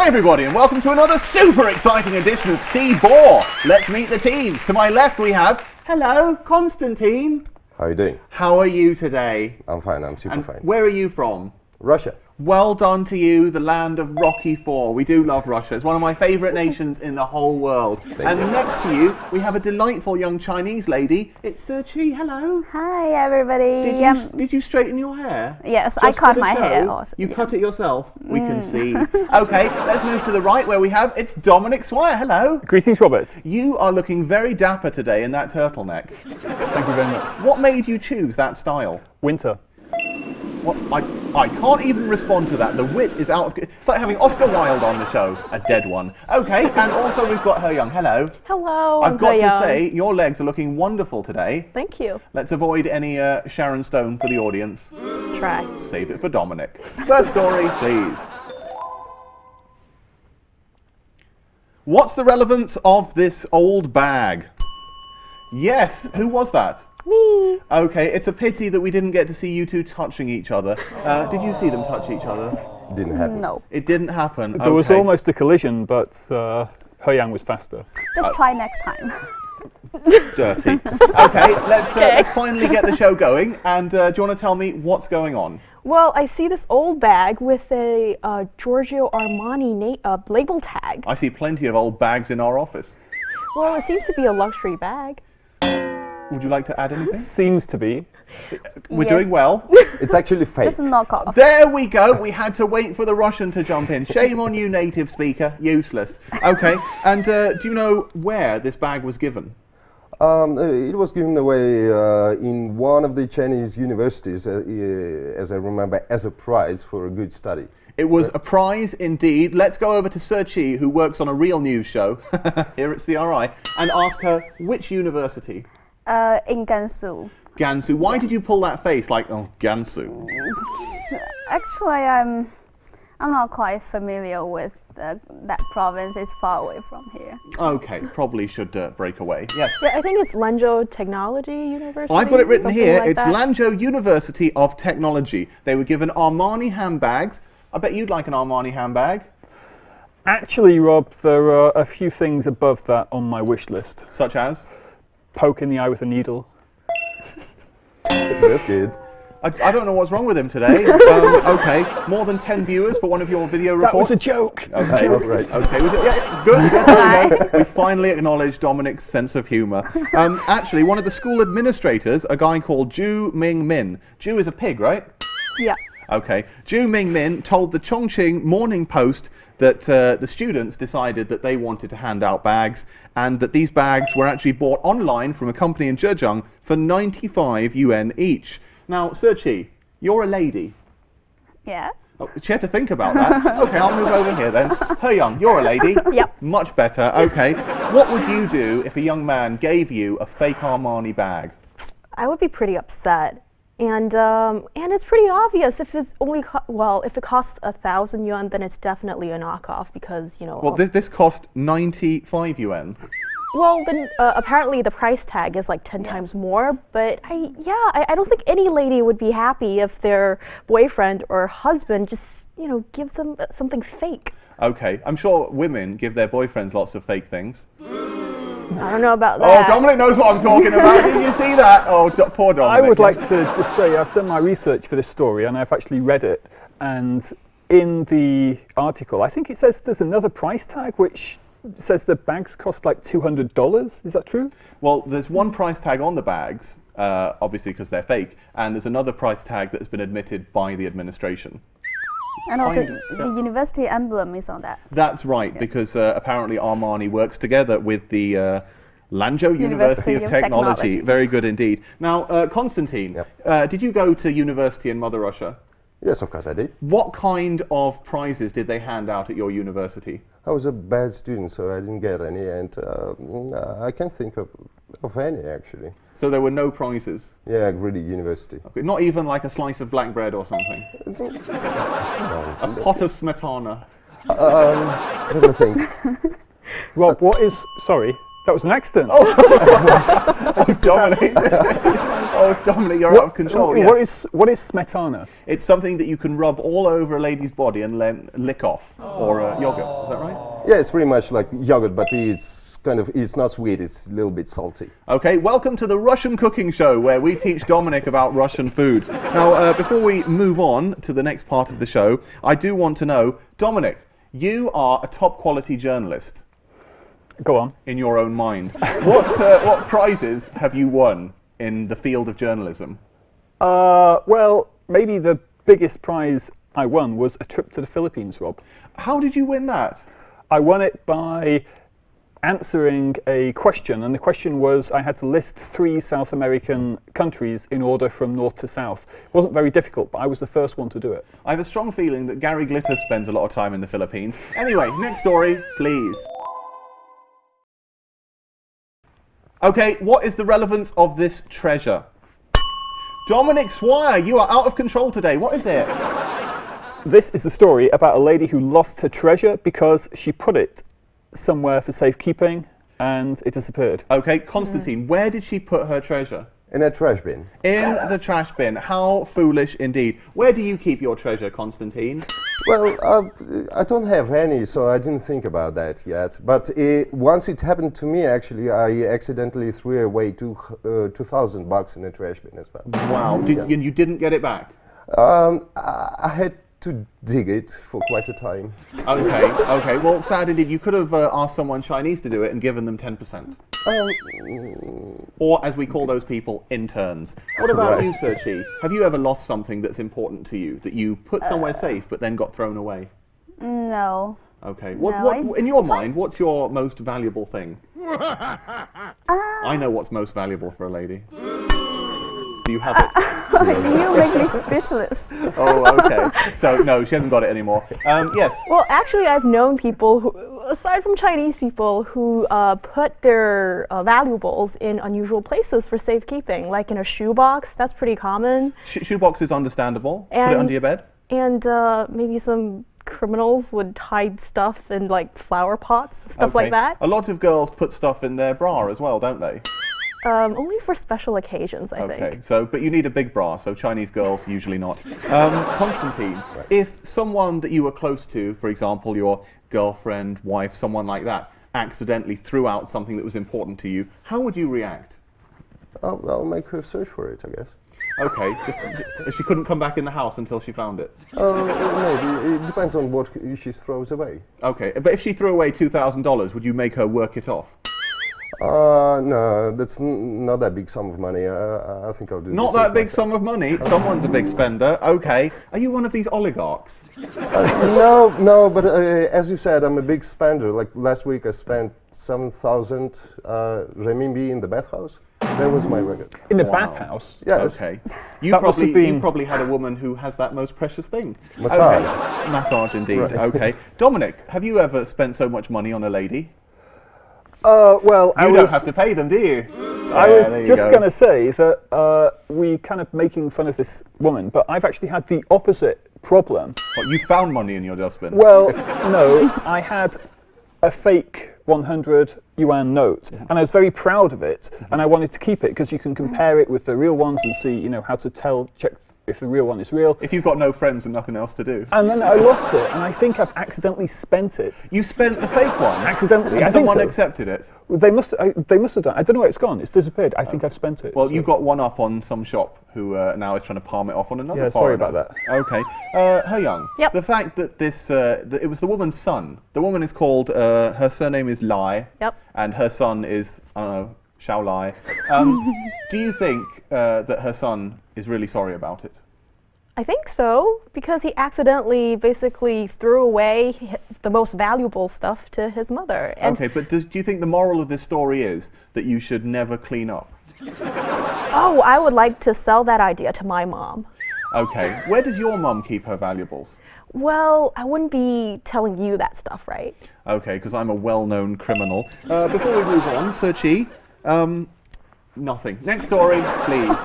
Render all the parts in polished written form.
Hi everybody and welcome to another super exciting edition of C4. Let's meet the teams. To my left we have, hello, Constantine. How are you doing? How are you today? I'm fine, I'm super fine. Where are you from? Russia. Well done to you, the land of Rocky IV. We do love Russia. It's one of my favourite nations in the whole world. And next to you, we have a delightful young Chinese lady. It's c4e. Hello. Hi, everybody. Did you straighten your hair? Yes, I cut my hair also. You cut it yourself? We can see. Okay, let's move to the right where we have, it's Dominic Swire. Hello. Greetings, Robert. You are looking very dapper today in that turtleneck. Thank you very much. What made you choose that style? Winter. What? I can't even respond to that. The wit is out of... It's like having Oscar Wilde on the show. A dead one. Okay, and also we've got Her Young. Hello. Hello, I've got to say, your legs are looking wonderful today. Thank you. Let's avoid any Sharon Stone for the audience. Try. Save it for Dominic. First story, please. What's the relevance of this old bag? Yes, who was that? Me. Okay, it's a pity that we didn't get to see you two touching each other. Did you see them touch each other? Didn't happen. No. It didn't happen. There was almost a collision, but Her Young was faster. Just try next time. Dirty. Okay, let's finally get the show going. And do you want to tell me what's going on? Well, I see this old bag with a Giorgio Armani label tag. I see plenty of old bags in our office. Well, it seems to be a luxury bag. Would you like to add anything? Seems to be. We're doing well. It's actually fake. Just knock off. There we go. We had to wait for the Russian to jump in. Shame on you, native speaker. Useless. Okay, and do you know where this bag was given? It was given away in one of the Chinese universities, as I remember, as a prize for a good study. It was a prize indeed. Let's go over to c4e, who works on a real news show here at CRI, and ask her which university? In Gansu. Gansu. Why did you pull that face like, oh, Gansu? Actually, I'm not quite familiar with that province. It's far away from here. Okay, probably should break away. Yes. Yeah, I think it's Lanzhou Technology University. I've got it written here. Like It's that. Lanzhou University of Technology. They were given Armani handbags. I bet you'd like an Armani handbag. Actually, Rob, there are a few things above that on my wish list. Such as? Poke in the eye with a needle. That's good. I don't know what's wrong with him today. Okay, more than 10 viewers for one of your video reports. That was a joke. Okay, Right. okay. Yeah, good. There we go. We finally acknowledged Dominic's sense of humour. Actually, one of the school administrators, a guy called Zhu Mingmin. Zhu is a pig, right? Yeah. Okay. Zhu Mingmin told the Chongqing Morning Post that the students decided that they wanted to hand out bags and that these bags were actually bought online from a company in Zhejiang for 95 yuan each. Now, c4e, you're a lady. Yeah. Oh, she had to think about that. Okay, I'll move over here then. Her Young, you're a lady. Yep. Much better. Okay. What would you do if a young man gave you a fake Armani bag? I would be pretty upset. And it's pretty obvious if it's only if it costs 1,000 yuan, then it's definitely a knockoff because Well, this cost 95 yuan. Well, then apparently the price tag is like 10 times more. But I don't think any lady would be happy if their boyfriend or husband just give them something fake. Okay, I'm sure women give their boyfriends lots of fake things. I don't know about that. Oh, Dominic knows what I'm talking about. Did you see that? Oh, poor Dominic. I would like to just say I've done my research for this story and I've actually read it. And in the article, I think it says there's another price tag which says the bags cost like $200. Is that true? Well, there's one price tag on the bags, obviously because they're fake, and there's another price tag that has been admitted by the administration. And also, the university emblem is on that. That's right, because apparently Armani works together with the Lanzhou University of Technology. Very good indeed. Now, Constantine, did you go to university in Mother Russia? Yes, of course I did. What kind of prizes did they hand out at your university? I was a bad student, so I didn't get any, and I can't think of any, actually. So there were no prizes? Yeah, really, university. Okay, not even like a slice of black bread or something? A pot of smetana? Let me think. Rob, what is... Sorry, that was an accident. Oh, Dominic. Oh, Dominic, you're out of control. Yes. What is smetana? It's something that you can rub all over a lady's body and then lick off, or yogurt. Is that right? Yeah, it's pretty much like yogurt, but it's not sweet, it's a little bit salty. Okay, welcome to the Russian cooking show, where we teach Dominic about Russian food. Now, before we move on to the next part of the show, I do want to know, Dominic, you are a top quality journalist. Go on. In your own mind. What prizes have you won in the field of journalism? Well, maybe the biggest prize I won was a trip to the Philippines, Rob. How did you win that? I won it by answering a question, and the question was I had to list 3 South American countries in order from north to south. It wasn't very difficult, but I was the first one to do it. I have a strong feeling that Gary Glitter spends a lot of time in the Philippines. Anyway, next story, please. Okay, what is the relevance of this treasure? Dominic Swire, you are out of control today. What is it? This is the story about a lady who lost her treasure because she put it somewhere for safekeeping and it disappeared. Okay, Constantine, where did she put her treasure? In a trash bin. In the trash bin. How foolish indeed. Where do you keep your treasure, Constantine? Well, I don't have any, so I didn't think about that yet. But once it happened to me, actually, I accidentally threw away $2,000 in a trash bin as well. Wow. You didn't get it back? I had to dig it for quite a time. Okay. Well, sad indeed. You could have asked someone Chinese to do it and given them 10%. Or, as we call those people, interns. What about you, Sir Chi? Have you ever lost something that's important to you, that you put somewhere safe but then got thrown away? No. Okay. In your mind, what's your most valuable thing? I know what's most valuable for a lady. Do you have it? You make me speechless. Oh, okay. So, no, she hasn't got it anymore. Yes? Well, actually, I've known people, who, aside from Chinese people, who put their valuables in unusual places for safekeeping, like in a shoebox. That's pretty common. Shoebox is understandable. Put it under your bed. And maybe some criminals would hide stuff in like flower pots, stuff like that. A lot of girls put stuff in their bra as well, don't they? Only for special occasions, I think. Okay, so, but you need a big bra, so Chinese girls usually not. Constantine, if someone that you were close to, for example, your girlfriend, wife, someone like that, accidentally threw out something that was important to you, how would you react? I'll make her search for it, I guess. Okay, just she couldn't come back in the house until she found it? Maybe. It depends on what she throws away. Okay, but if she threw away $2,000, would you make her work it off? No, that's not that big sum of money. I think I'll do Not that big sum of money? Someone's a big spender. Okay. Are you one of these oligarchs? No, but as you said, I'm a big spender. Like last week I spent 7,000 renminbi in the bathhouse. That was my record. In the bathhouse? Yes. Okay. You probably had a woman who has that most precious thing. Massage. Okay. Massage indeed. Right. Okay. Dominic, have you ever spent so much money on a lady? Well, you don't have to pay them, do you? I was just going to say that we kind of making fun of this woman, but I've actually had the opposite problem. What, you found money in your dustbin? Well, no, I had a fake 100 yuan note, and I was very proud of it, and I wanted to keep it because you can compare it with the real ones and see, you know, how to check if the real one is real. If you've got no friends and nothing else to do. And then I lost it, and I think I've accidentally spent it. You spent the fake one? Accidentally. And I someone think so. accepted it? They must have done. I don't know where it's gone. It's disappeared. I think I've spent it. Well, you got one up on some shop who now is trying to palm it off on another Yeah, foreigner. sorry about that. Okay. He Young, Yep. the fact that this, that it was the woman's son. The woman is called, her surname is Lai. Yep. And her son is, I don't know, Xiao Lai. Do you think that her son is really sorry about it? I think so, because he accidentally basically threw away the most valuable stuff to his mother. And Okay, but do you think the moral of this story is that you should never clean up? oh, I would like to sell that idea to my mom. Okay. Where does your mum keep her valuables? Well, I wouldn't be telling you that stuff, right? Okay, because I'm a well-known criminal. Before we move on, Sir Chi, nothing. Next story, please.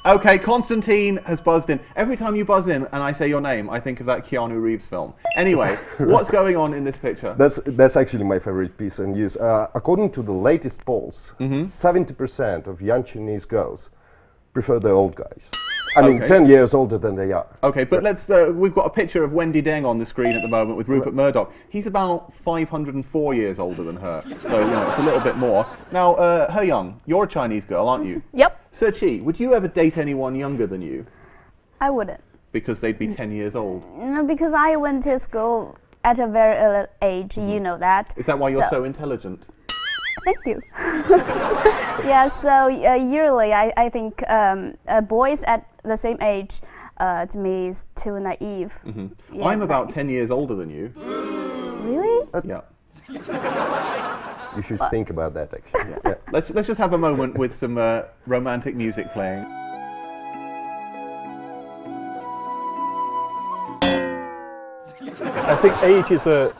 Okay, Constantine has buzzed in. Every time you buzz in and I say your name, I think of that Keanu Reeves film. Anyway, what's going on in this picture? That's actually my favorite piece on news. According to the latest polls, 70% of young Chinese girls prefer the old guys. I mean, 10 years older than they are. Okay, but let's. We've got a picture of Wendy Deng on the screen at the moment with Rupert Murdoch. He's about 504 years older than her, so it's a little bit more. Now, He Young, you're a Chinese girl, aren't you? Yep. C4e, would you ever date anyone younger than you? I wouldn't. Because they'd be 10 years old. No, because I went to school at a very early age. You know that. Is that why you're so intelligent? Thank you. Yeah, so yearly, I think boys at the same age to me is too naive. Yeah, I'm about 10 years older than you. Really? Yeah. You should think about that, actually. Yeah. Let's just have a moment with some romantic music playing. I think age is a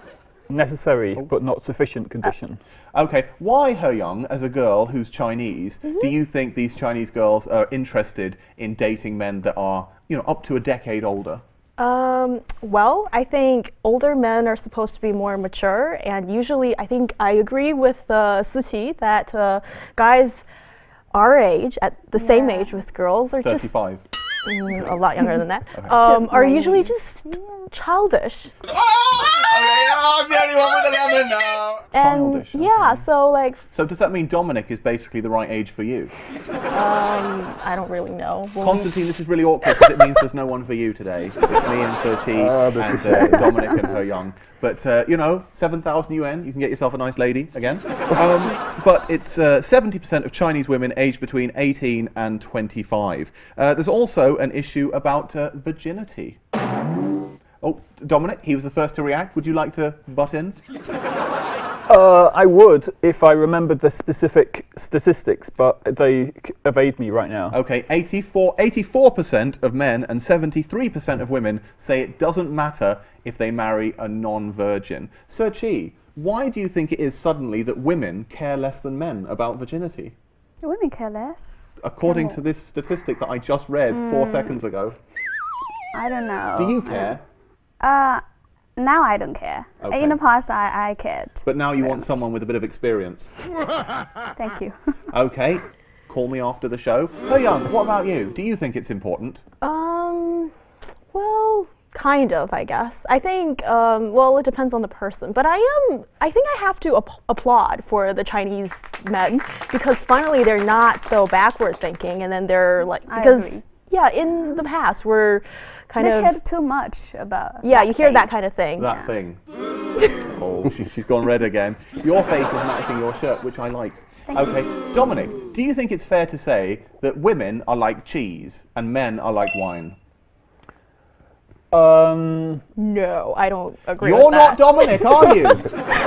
necessary but not sufficient condition. Okay, why, He Young, as a girl who's Chinese, do you think these Chinese girls are interested in dating men that are, up to a decade older? Well, I think older men are supposed to be more mature, and usually I think I agree with C4e that guys our age, at the same age with girls, are 35. just a lot younger than that, are usually just childish. I'm the only one with a lemon now. Childish. Yeah, so like. So does that mean Dominic is basically the right age for you? I don't really know. Constantine, this is really awkward because it means there's no one for you today. It's me and C4e and Dominic and He Young. But 7,000 yuan, you can get yourself a nice lady again. But it's 70% of Chinese women aged between 18 and 25. There's also an issue about virginity. Oh, Dominic, he was the first to react. Would you like to butt in? I would if I remembered the specific statistics, but they evade me right now. Okay, 84% of men and 73% of women say it doesn't matter if they marry a non-virgin. C4e, why do you think it is suddenly that women care less than men about virginity? Women care less. According to this statistic that I just read 4 seconds ago. I don't know. Do you care? Now I don't care. Okay. In the past, I cared. But now you want someone with a bit of experience. Thank you. Okay, call me after the show. He Young, what about you? Do you think it's important? Well, kind of, I guess. I think, well, it depends on the person. But I think I have to applaud for the Chinese men, because finally they're not so backward thinking, and then they're like, because, I agree. Yeah, in the past we're kind They of. cared too much about. Yeah, you hear thing. that kind of thing. That thing. Oh, she's gone red again. Your face is matching your shirt, which I like. Okay, Dominic, do you think it's fair to say that women are like cheese and men are like wine? No, I don't agree You're with not that. Dominic, are you?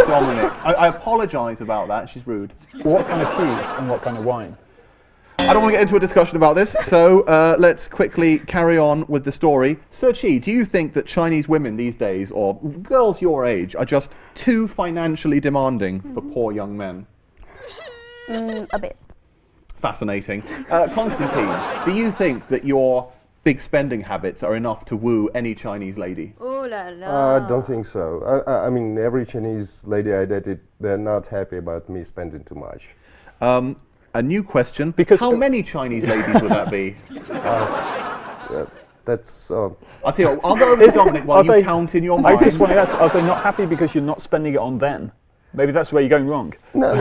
Dominic, I apologise about that. She's rude. What kind of cheese and what kind of wine? I don't want to get into a discussion about this, so let's quickly carry on with the story. C4e, do you think that Chinese women these days, or girls your age, are just too financially demanding for poor young men? A bit. Fascinating. Constantine, do you think that your big spending habits are enough to woo any Chinese lady? Oh la la. I don't think so. I mean, every Chinese lady I dated, they're not happy about me spending too much. A new question, Because how many Chinese ladies would that be? That's. I'll tell you what, I'll go over to Dominic while you count in your I mind. just want to ask, are they not happy because you're not spending it on them? Maybe that's where you're going wrong. No,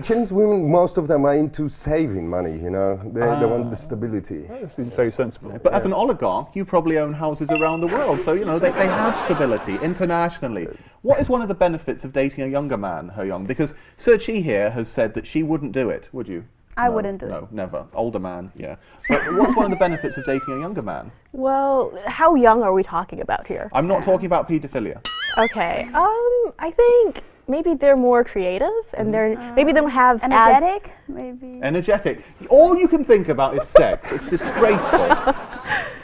Chinese women, most of them are into saving money, They want the stability. This is very sensible. But as an oligarch, you probably own houses around the world, so they have stability internationally. What is one of the benefits of dating a younger man, He Young? Because C4e here has said that she wouldn't do it, would you? I wouldn't do it. No, never. Older man, yeah. But what's one of the benefits of dating a younger man? Well, how young are we talking about here? I'm not talking about paedophilia. Okay. I think maybe they're more creative, and maybe they don't have Energetic, maybe. Energetic. All you can think about is sex. It's disgraceful.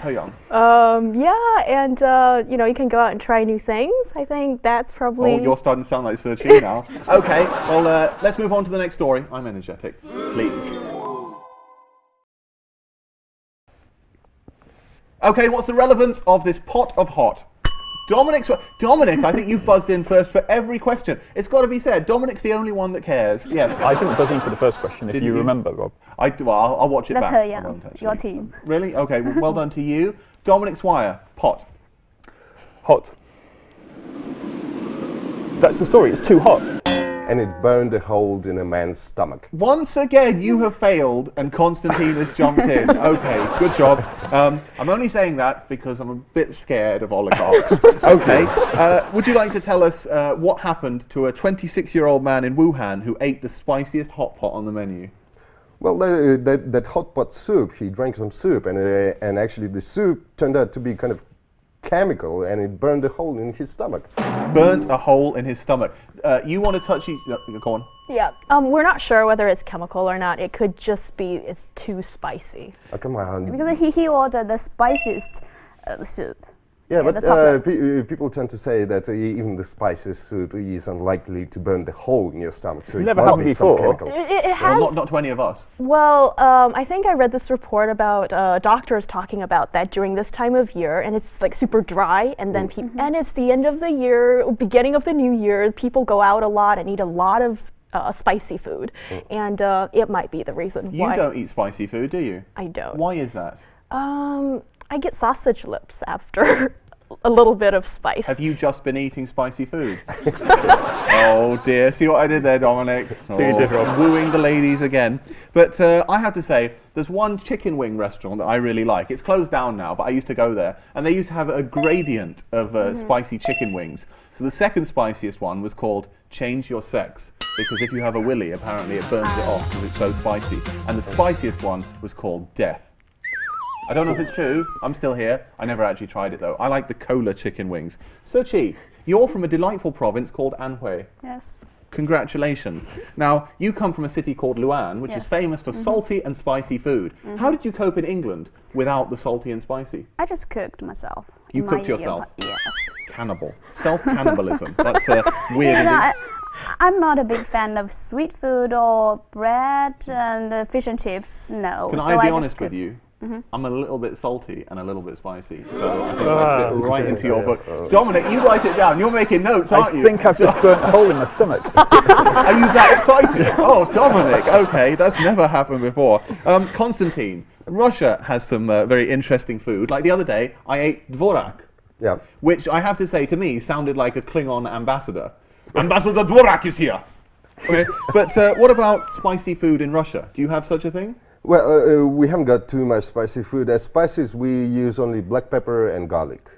He Young. Yeah, and you can go out and try new things. I think that's probably. Oh, you're starting to sound like C4e now. Okay, well, let's move on to the next story. I'm energetic. Please. Okay, what's the relevance of this pot of hot? Dominic, I think you've buzzed in first for every question. It's got to be said, Dominic's the only one that cares. Yes. I didn't buzz in for the first question, if you remember, Rob. Well, I'll watch it That's back. her, I yeah. won't, actually. Your team. Really? Okay, well done to you. Dominic Swire, pot. Hot. That's the story. It's too hot. And it burned a hole in a man's stomach. Once again, you have failed, and Constantine has jumped in. Okay, good job. I'm only saying that because I'm a bit scared of oligarchs. Okay, would you like to tell us what happened to a 26-year-old man in Wuhan who ate the spiciest hot pot on the menu? Well, that hot pot soup, he drank some soup, and actually the soup turned out to be kind of chemical, and it burned a hole in his stomach. Burnt a hole in his stomach. You want to touch? Go on. Yeah, we're not sure whether it's chemical or not. It could just be it's too spicy. Oh, come on. Because he ordered the spiciest soup. Yeah, the but top people tend to say that even the spiciest soup is unlikely to burn the hole in your stomach. So it never must happened be some before. chemical. It has. Well, not to any of us. Well, I think I read this report about doctors talking about that during this time of year, and it's like super dry, and then and it's the end of the year, beginning of the new year. People go out a lot and eat a lot of spicy food, and it might be the reason why. You don't eat spicy food, do you? I don't. Why is that? I get sausage lips after a little bit of spice. Have you just been eating spicy food? Oh dear, see what I did there, Dominic? See you did, Rob. Wooing the ladies again. But I have to say, there's one chicken wing restaurant that I really like. It's closed down now, but I used to go there, and they used to have a gradient of spicy chicken wings. So the second spiciest one was called Change Your Sex, because if you have a willy, apparently it burns it off because it's so spicy. And the spiciest one was called Death. I don't know if it's true. I'm still here. I never actually tried it though. I like the cola chicken wings. Chi, you're from a delightful province called Anhui. Yes. Congratulations. Now, you come from a city called Luan, which is Yes. famous for salty and spicy food. How did you cope in England without the salty and spicy? I just cooked myself. You in cooked my yourself? Yes. Cannibal. Self-cannibalism. That's weird. You know, I'm not a big fan of sweet food or bread and fish and chips. No. Can so I be just honest with cook. you? I'm a little bit salty and a little bit spicy, so I think I fit right into your book. Dominic, you write it down. You're making notes, aren't I you? think I've just burnt a hole in my stomach. Are you that excited? Oh, Dominic, okay, that's never happened before. Constantine, Russia has some very interesting food. Like the other day, I ate dvorak, Yeah. which I have to say, to me, sounded like a Klingon ambassador. Ambassador Dvorak is here! Okay, but what about spicy food in Russia? Do you have such a thing? Well, we haven't got too much spicy food. As spices, we use only black pepper and garlic,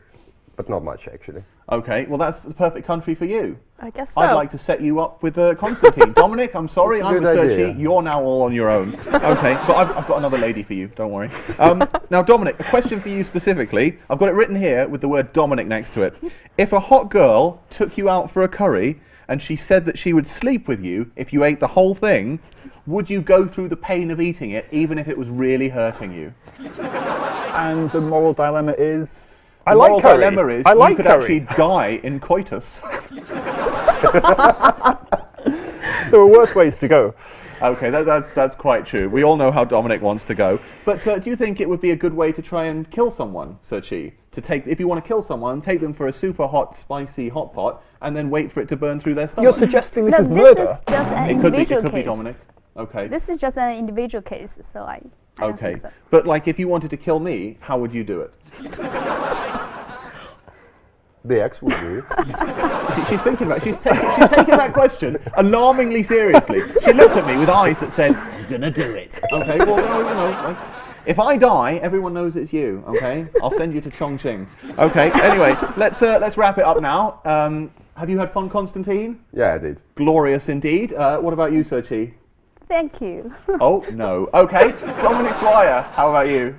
but not much actually. Okay, well that's the perfect country for you. I guess so. I'd like to set you up with Constantine. Dominic, I'm sorry, That's a I'm good with idea. Sergi. You're now all on your own. Okay, but I've got another lady for you, don't worry. Now, Dominic, a question for you specifically. I've got it written here with the word Dominic next to it. If a hot girl took you out for a curry and she said that she would sleep with you if you ate the whole thing, would you go through the pain of eating it, even if it was really hurting you? And the moral dilemma is... The I like moral curry. dilemma is I like you could curry. actually die in coitus. There are worse ways to go. Okay, that's quite true. We all know how Dominic wants to go. But do you think it would be a good way to try and kill someone, Chi? To take, if you want to kill someone, take them for a super hot, spicy hot pot, and then wait for it to burn through their stomach. You're suggesting this No, is this murder? is just an It could be. It individual could be case. Dominic. Okay. This is just an individual case, so I don't Okay. think so. But like, if you wanted to kill me, how would you do it? The ex would do it. She's thinking about. She's taking that question alarmingly seriously. She looked at me with eyes that said, "I'm gonna do it." Okay. Well, no, you know, like, if I die, everyone knows it's you. Okay. I'll send you to Chongqing. Okay. Anyway, let's wrap it up now. Have you had fun, Constantine? Yeah, I did. Glorious indeed. What about you, Chi? Thank you. Oh no. Okay. Dominic Swire, how about you?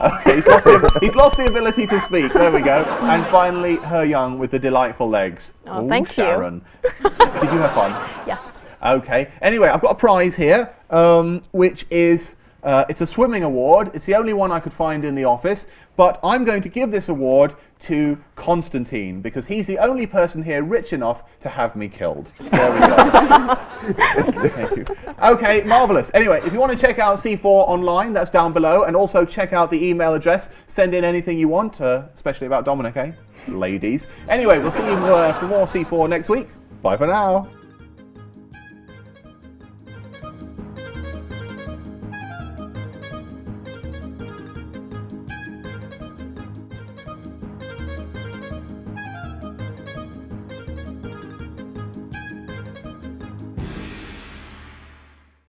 Okay, he's lost the ability to speak. There we go. And finally, Her Young with the delightful legs. Oh, Ooh, thank you. Sharon. Did you have fun? Yes. Okay. Anyway, I've got a prize here, which is it's a swimming award. It's the only one I could find in the office, but I'm going to give this award to Constantine, because he's the only person here rich enough to have me killed. There we go. Thank you. Okay, marvelous. Anyway, if you want to check out C4 online, that's down below, and also check out the email address. Send in anything you want, especially about Dominic, eh? Ladies. Anyway, we'll see you for more C4 next week. Bye for now.